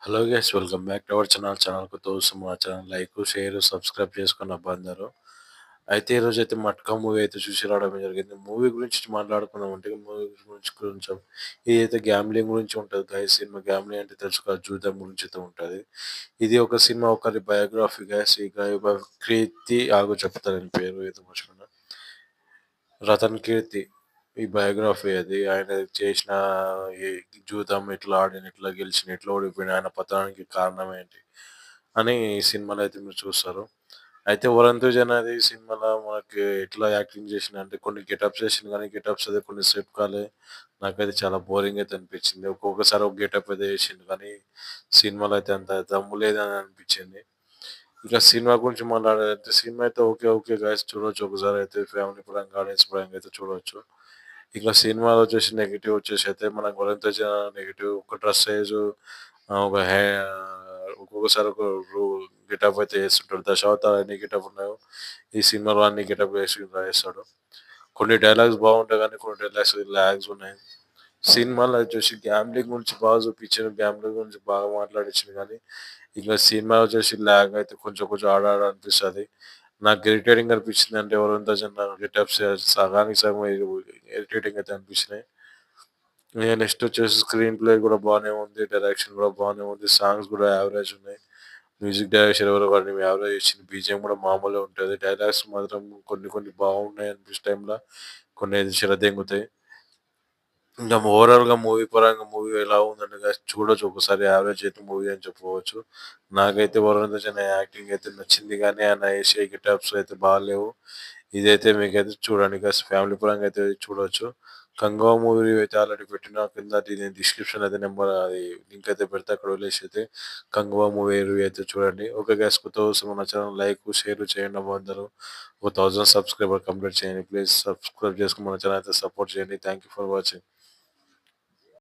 Hello guys, welcome back to our ఛానల్‌కు తోసు మా channel like, share, subscribe చేసుకున్న అబ్బా అందరూ. అయితే ఈరోజైతే 'మట్కా' మూవీ అయితే చూసి రావడం జరిగింది. మూవీ గురించి మాట్లాడుకుందామంటే మూవీ గురించి కొంచెం ఇదైతే గ్యామ్లింగ్ గురించి ఉంటది గైస్. సినిమా గ్యామ్లింగ్ అంటే తెలుసు కదా! జూదం గురించి అయితే ఉంటది. ఇది ఒక సినిమా ఒకరి బయోగ్రఫీ గైస్. ఈ కీర్తి ఆగు చెప్తా నేను పేరు ఏదో మర్చిపోయినా. రతన్ కీర్తి ఈ బయోగ్రఫీ అది. ఆయన చేసిన ఈ జూదం ఎట్లా ఆడిన, ఎట్లా గెలిచిన, ఎట్లా ఓడిపోయిన, ఆయన పతనానికి కారణం ఏంటి అని ఈ సినిమాలో అయితే మీరు చూస్తారు. అయితే 'వరుణ్ తేజ్' అనేది ఈ సినిమాలో మనకి ఎట్లా యాక్టింగ్ చేసిండంటే కొన్ని గెటప్స్ ఏసిండు గానీ గెటప్స్ అయితే కొన్ని సెట్ కాలే. నాకైతే చాలా బోరింగ్ అయితే అనిపించింది. ఒక్కొక్కసారి ఒక గెటప్ అయితే ఏసిండు కానీ సినిమాలో అయితే అంత దమ్ము లేదని అనిపించింది. ఇంకా సినిమా గురించి మాట్లాడాలంటే సినిమా అయితే ఓకే. ఓకే గైస్, చూడొచ్చు ఒకసారి అయితే ఫ్యామిలీ పరంగా, ఆడియన్స్ పరంగా అయితే చూడొచ్చు. ఇంకా సినిమాలో వచ్చేసి నెగెటివ్ వచ్చేసి అయితే మనకు 'వరుణ్ తేజ్' నెగెటివ్ ఒక డ్రెస్ సైజు ఒక ఒక్కొక్కసారి ఒక రు గెటప్ అయితే ఏస్తుంటాడు. 'దశావతార్' ఎన్ని గెటప్ ఉన్నాయో ఈ సినిమాలో అన్ని గెటప్‌లు ఏస్తాడు. కొన్ని డైలాగ్స్ బాగుంటాయి కానీ కొన్ని డైలాగ్స్ లాగ్స్ ఉన్నాయి. సినిమాలో వచ్చేసి గ్యామ్లింగ్ గురించి బాగా చూపించారు. గ్యామ్లింగ్ గురించి బాగా మాట్లాడించిండు గానీ, ఇంక సినిమా వచ్చేసి లాగ్ అయితే కొంచెం కొంచెం ఆడ ఆడ అనిపిస్తది. నాకు ఇరిటేటింగ్ అనిపించింది అంటే 'వరుణ్ తేజ్' అన్న గెటప్స్ సగానికి సగం ఇరిటేటింగ్ అయితే అనిపించినాయి. ఇగ నెక్స్ట్ వచ్చేసి స్క్రీన్ ప్లే కూడా బానే ఉంది. డైరెక్షన్ కూడా బానే ఉంది. సాంగ్స్ కూడా యావరేజ్ ఉన్నాయి. మ్యూజిక్ డైరెక్షన్ ఎవరో వాడిని యావరేజ్ ఇచ్చింది. బీజీఎం కూడా మామూలుగా ఉంటది. డైలాగ్స్ మాత్రం కొన్ని కొన్ని బాగున్నాయి అనిపించే టైంల కొన్ని అయితే చెడదెంగుతాయి. ఇంకా ఓవరాల్‌గా మూవీ పరంగా మూవీ ఎలా ఉందంటే గైస్ చూడొచ్చు ఒకసారి, యావరేజ్ అయితే మూవీ అని చెప్పుకోవచ్చు. నాకైతే 'వరుణ్ తేజ్' అనే యాక్టింగ్ అయితే నచ్చింది గానీ, ఆయన ఏసే గెటప్స్ అయితే బాలేవు. ఇదైతే మీకైతే చూడండి గైస్, ఫ్యామిలీ పరంగా అయితే చూడొచ్చు. 'కంగువ' మూవీ అయితే ఆల్రెడీ పెట్టిన కింద నేను డిస్క్రిప్షన్ అయితే నెంబర్ అది లింక్ అయితే పెడతా, అక్కడ వదిలేసి అయితే 'కంగువ' మూవీ రివ్యూ అయితే చూడండి. ఓకే గైస్, కొత్తగా వస్తున్న మన ఛానల్ లైక్, షేర్ చేయండి అబ్బా అందరూ. ఒక 1000 సబ్స్క్రైబర్ కంప్లీట్ చేయండి. ప్లీజ్ సబ్స్క్రైబ్ చేసుకొని మన ఛానల్ అయితే సపోర్ట్ చేయండి. Thank you for watching.